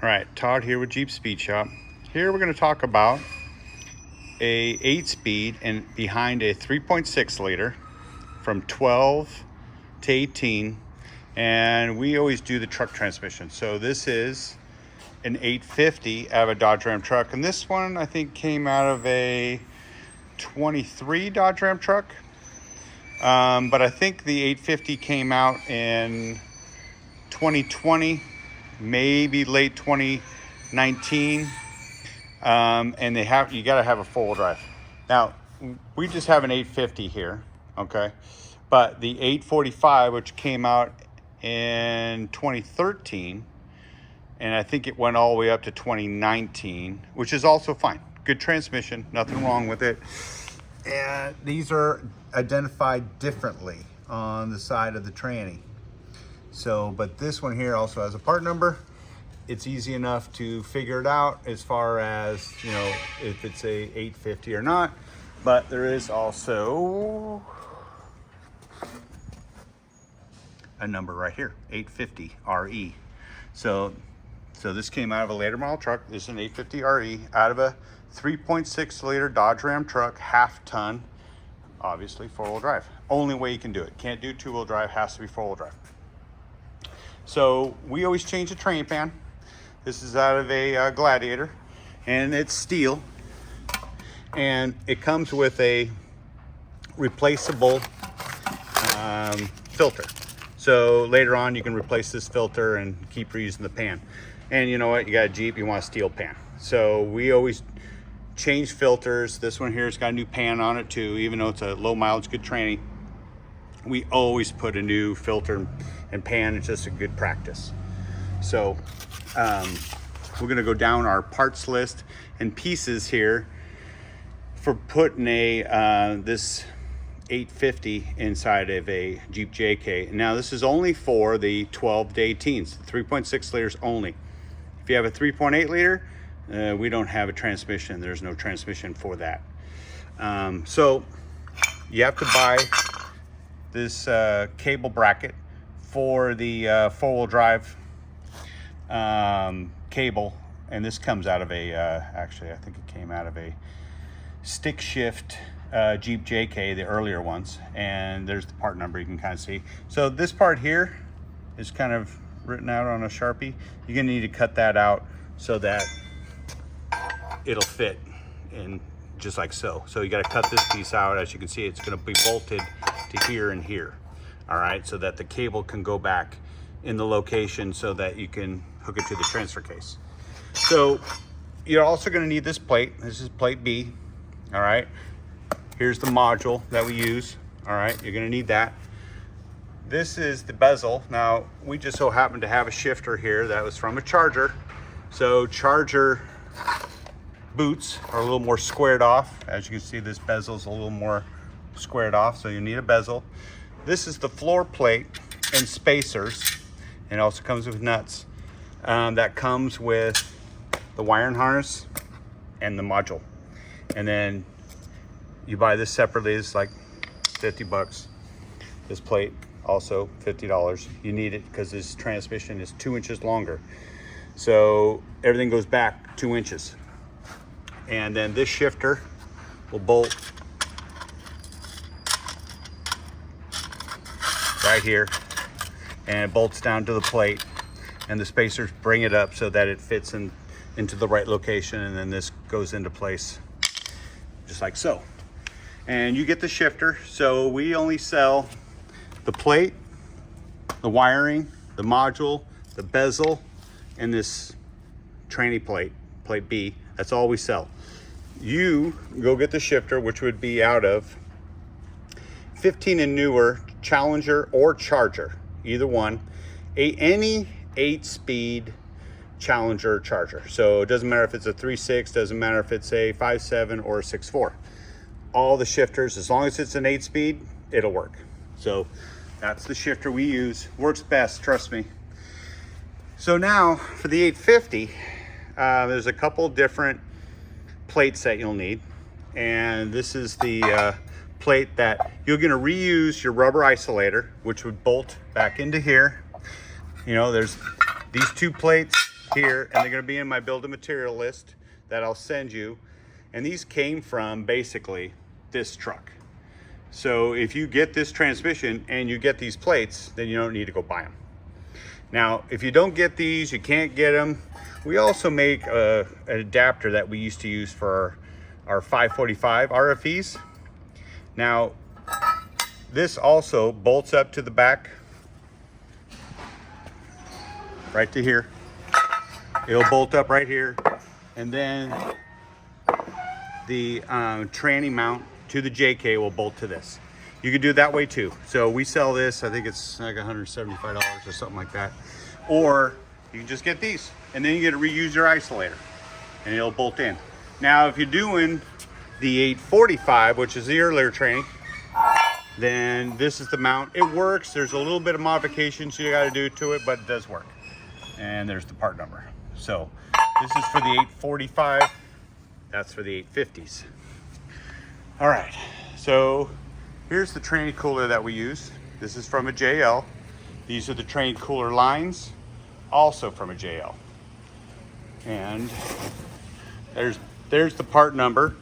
All right, Todd here with Jeep Speed Shop. Here we're going to talk about a 8-speed and behind a 3.6 liter from 12 to 18, and we always do the truck transmission. So this is an 850 out of a Dodge Ram truck, and this one I think came out of a 23 Dodge Ram truck, but I think the 850 came out in 2020, maybe late 2019, and you got to have a four-wheel drive. Now we just have an 850 here, okay, but the 845, which came out in 2013, and I think it went all the way up to 2019, which is also fine. Good transmission, nothing wrong with it. And these are identified differently on the side of the tranny. So, but this one here also has a part number. It's easy enough to figure it out as far as, you know, if it's a 850 or not. But there is also a number right here, 850 RE. So this came out of a later model truck. This is an 850 RE out of a 3.6 liter Dodge Ram truck, half ton, obviously four-wheel drive. Only way you can do it. Can't do two-wheel drive, has to be four-wheel drive. So we always change the train pan. This is out of a Gladiator, and it's steel, and it comes with a replaceable filter. So later on you can replace this filter and keep reusing the pan. And you know what, you got a Jeep, you want a steel pan. So we always change filters. This one here has got a new pan on it too, even though it's a low mileage, good tranny. We always put a new filter and pan. It's just a good practice. So we're gonna go down our parts list and pieces here for putting a this 850 inside of a Jeep JK. Now this is only for the 12 to 18s, 3.6 liters only. If you have a 3.8 liter, we don't have a transmission. There's no transmission for that. So you have to buy this cable bracket for the four-wheel drive cable, and this comes out of a actually I think it came out of a stick shift Jeep JK, the earlier ones, and there's the part number you can kind of see. So this part here is kind of written out on a Sharpie. You're gonna need to cut that out so that it'll fit in just like so. So you got to cut this piece out. As you can see, it's going to be bolted to here and here. All right, so that the cable can go back in the location so that you can hook it to the transfer case. So you're also going to need this plate. This is plate B. All right, here's the module that we use. All right, you're going to need that. This is the bezel. Now we just so happen to have a shifter here that was from a Charger. So Charger boots are a little more squared off. As you can see, this bezel is a little more squared off, so you need a bezel. This is the floor plate and spacers, and it also comes with nuts. That comes with the wiring harness and the module. And then you buy this separately. It's like 50 bucks. This plate also $50. You need it because this transmission is 2 inches longer. So everything goes back 2 inches. And then this shifter will bolt right here, and it bolts down to the plate, and the spacers bring it up so that it fits into the right location, and then this goes into place just like so. And you get the shifter. So we only sell the plate, the wiring, the module, the bezel, and this tranny plate, plate B. That's all we sell. You go get the shifter, which would be out of 15 and newer Challenger or Charger, either one. Any 8-speed Challenger or Charger. So it doesn't matter if it's a 3.6, doesn't matter if it's a 5.7 or a 6.4. All the shifters, as long as it's an 8-speed, it'll work. So that's the shifter we use. Works best, trust me. So now for the 850, there's a couple different plates that you'll need, and this is the plate that you're going to reuse your rubber isolator, which would bolt back into here. You know, there's these two plates here, and they're going to be in my build of material list that I'll send you. And these came from basically this truck. So if you get this transmission and you get these plates, then you don't need to go buy them. Now, if you don't get these, you can't get them. We also make an adapter that we used to use for our 545 RFEs. Now, this also bolts up to the back, right to here. It'll bolt up right here. And then the tranny mount to the JK will bolt to this. You can do it that way too. So we sell this, I think it's like $175 or something like that. Or you can just get these, and then you get to reuse your isolator, and it'll bolt in. Now, if you're doing the 845, which is the earlier train, then this is the mount. It works. There's a little bit of modifications you got to do to it, but it does work. And there's the part number. So this is for the 845. That's for the 850s. All right. So here's the train cooler that we use. This is from a JL. These are the train cooler lines, also from a JL. And there's the part number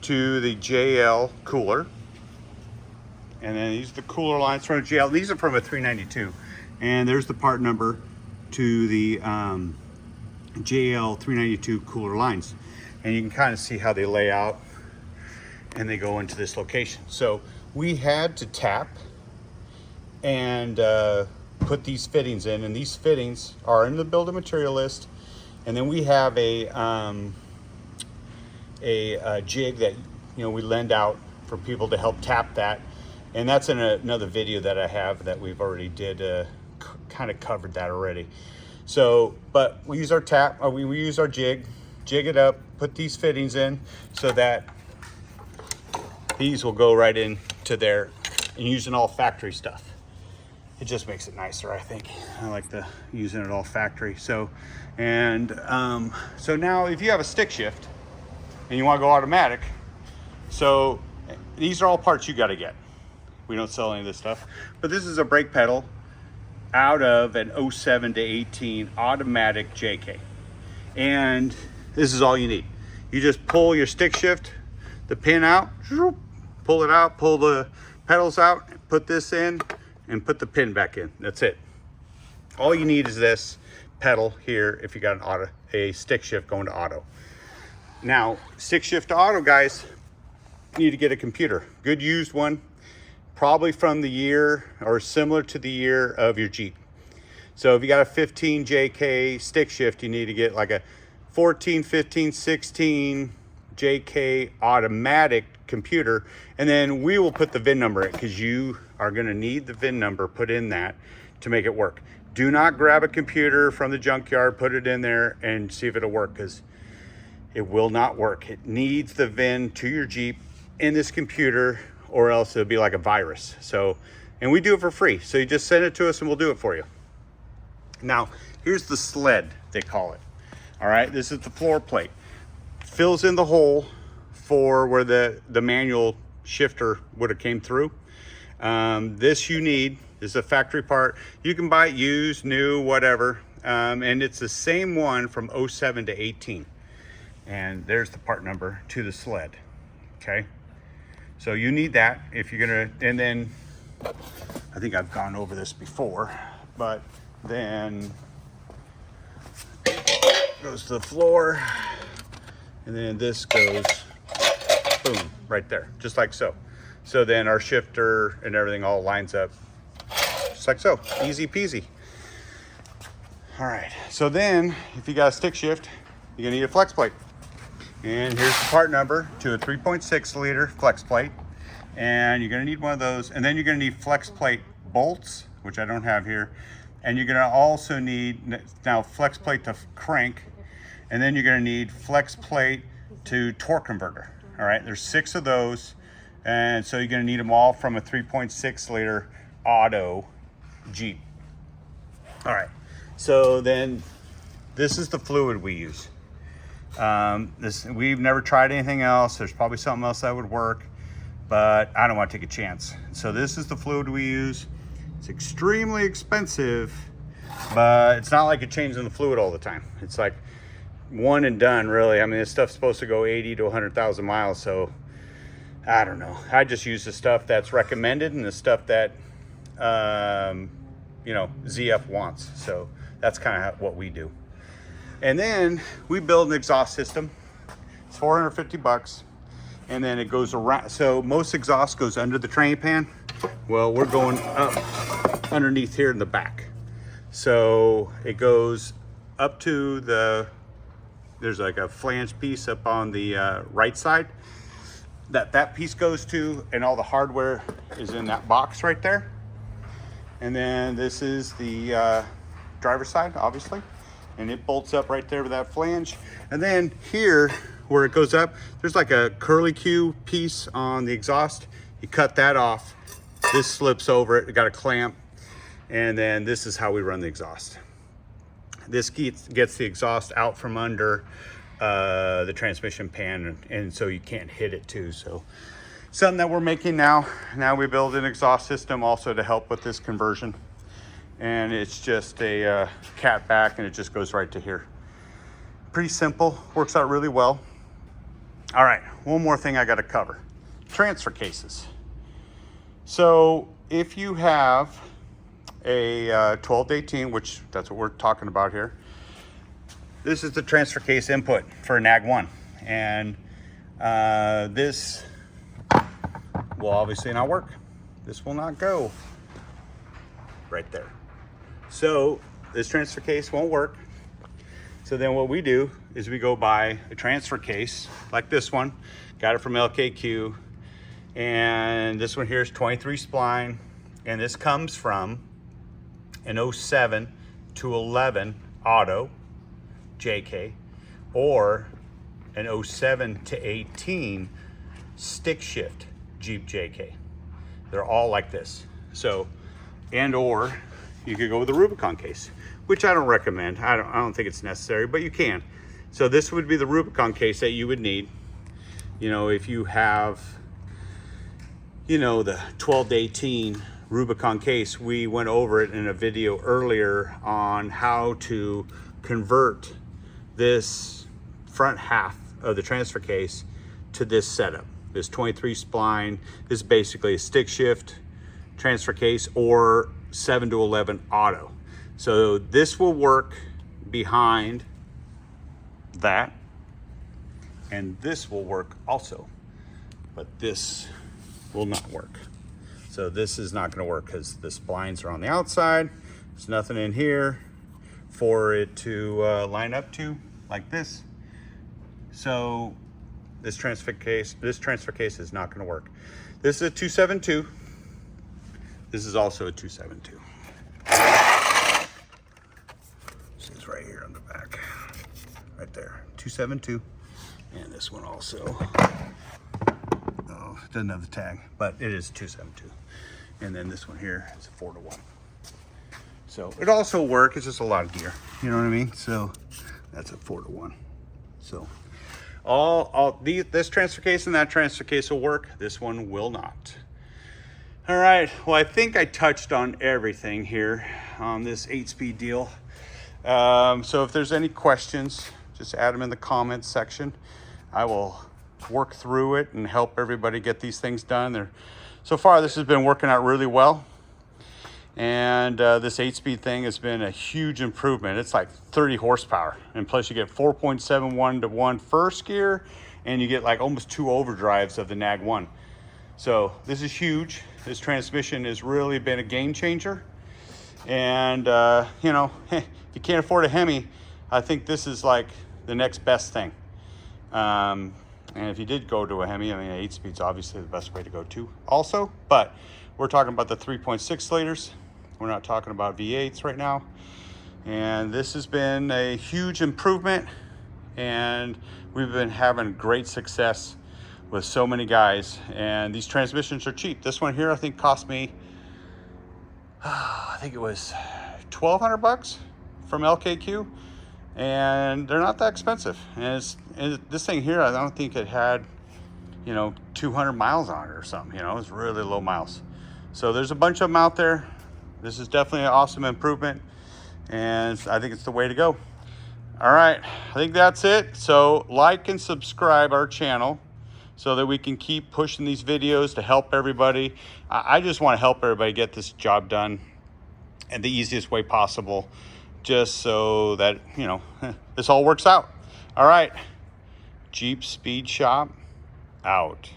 to the JL cooler. And then these are the cooler lines from a JL. These are from a 392. And there's the part number to the JL 392 cooler lines. And you can kind of see how they lay out, and they go into this location. So we had to tap and put these fittings in, and these fittings are in the build of material list. And then we have a jig that we lend out for people to help tap that, and that's in another video that I have that we've already did kind of covered that already. So, but we use our tap, we use our jig it up, put these fittings in so that these will go right into there, and using all factory stuff. It just makes it nicer, I think. I like using it all factory. So, and so now if you have a stick shift and you want to go automatic, so these are all parts you got to get. We don't sell any of this stuff, but this is a brake pedal out of an 07 to 18 automatic JK. And this is all you need. You just pull your stick shift, the pin out, pull it out, pull the pedals out, put this in, and put the pin back in. That's it. All you need is this pedal here if you got a stick shift going to auto. Now, stick shift to auto, guys, you need to get a computer. Good used one, probably from the year or similar to the year of your Jeep. So if you got a 15 JK stick shift, you need to get like a 14, 15, 16 JK automatic computer, and then we will put the VIN number in, because you are going to need the VIN number put in that to make it work. Do not grab a computer from the junkyard, put it in there, and see if it'll work, because it will not work. It needs the VIN to your Jeep in this computer, or else it'll be like a virus. So, and we do it for free. So you just send it to us and we'll do it for you. Now, here's the sled, they call it. All right, this is the floor plate. Fills in the hole for where the manual shifter would have came through. This you need is a factory part. You can buy it used, new, whatever. And it's the same one from 07 to 18. And there's the part number to the sled, okay? So you need that if you're gonna, and then, I think I've gone over this before, but then goes to the floor, and then this goes, boom, right there, just like so. So then our shifter and everything all lines up, just like so, easy peasy. All right, so then if you got a stick shift, you're gonna need a flex plate. And here's the part number to a 3.6 liter flex plate. And you're gonna need one of those. And then you're gonna need flex plate bolts, which I don't have here. And you're gonna also need now flex plate to crank. And then you're gonna need flex plate to torque converter. All right, there's 6 of those. And so you're gonna need them all from a 3.6 liter auto Jeep. All right, so then this is the fluid we use. We've never tried anything else. There's probably something else that would work, but I don't want to take a chance. So this is the fluid we use. It's extremely expensive, but it's not like you're changing the fluid all the time. It's like one and done, really. I mean, this stuff's supposed to go 80 to 100,000 miles, so I don't know. I just use the stuff that's recommended and the stuff that you know, ZF wants. So that's kind of what we do. And then we build an exhaust system. It's 450 bucks. And then it goes around. So most exhaust goes under the train pan. Well, we're going up underneath here in the back. So it goes up to there's like a flange piece up on the right side that piece goes to, and all the hardware is in that box right there. And then this is the driver's side, obviously, and it bolts up right there with that flange. And then here, where it goes up, there's like a curly Q piece on the exhaust. You cut that off. This slips over it. It got a clamp, and then this is how we run the exhaust. This gets the exhaust out from under the transmission pan, and so you can't hit it too. So something that we're making now. Now we build an exhaust system also to help with this conversion. And it's just a cat back, and it just goes right to here. Pretty simple, works out really well. All right, one more thing I gotta cover. Transfer cases. So if you have a 12 to 18, which that's what we're talking about here, this is the transfer case input for a NAG1. And this will obviously not work. This will not go right there. So this transfer case won't work. So then what we do is we go buy a transfer case like this one. Got it from LKQ. And this one here is 23 spline. And this comes from an 07 to 11 auto JK, or an 07 to 18 stick shift Jeep JK. They're all like this. So, and or you could go with a Rubicon case, which I don't recommend. I don't think it's necessary, but you can. So this would be the Rubicon case that you would need. You know, if you have, you know, the 12 to 18 Rubicon case, we went over it in a video earlier on how to convert this front half of the transfer case to this setup. This 23 spline is basically a stick shift transfer case or 7 to 11 auto. So this will work behind that, and this will work also, but this will not work. So this is not going to work because the splines are on the outside. There's nothing in here for it to line up to like this. So this transfer case is not going to work. This is a 272. This is also a 272. This is right here on the back, right there, 272. And this one also. Oh, it doesn't have the tag, but it is 272. And then this one here is a 4 to 1. So it also works. It's just a lot of gear. You know what I mean? So that's a 4 to 1. So this transfer case and that transfer case will work. This one will not. All right. Well, I think I touched on everything here on this 8-speed deal. So if there's any questions, just add them in the comments section. I will work through it and help everybody get these things done. So far, this has been working out really well. And this 8-speed thing has been a huge improvement. It's like 30 horsepower. And plus you get 4.71 to 1 first gear, and you get like almost 2 overdrives of the NAG1. So this is huge. This transmission has really been a game changer. And you know, if you can't afford a Hemi, I think this is like the next best thing. And if you did go to a Hemi, I mean, 8-speed's obviously the best way to go to also, but we're talking about the 3.6 liters. We're not talking about V8s right now. And this has been a huge improvement, and we've been having great success with so many guys. And these transmissions are cheap. This one here, I think, cost me, I think it was 1,200 bucks from LKQ. And they're not that expensive. And this thing here, I don't think it had, you know, 200 miles on it or something. You know, it's really low miles. So there's a bunch of them out there. This is definitely an awesome improvement. And I think it's the way to go. All right, I think that's it. So like and subscribe our channel so that we can keep pushing these videos to help everybody. I just want to help everybody get this job done in the easiest way possible, just so that, you know, this all works out. All right, Jeep Speed Shop out.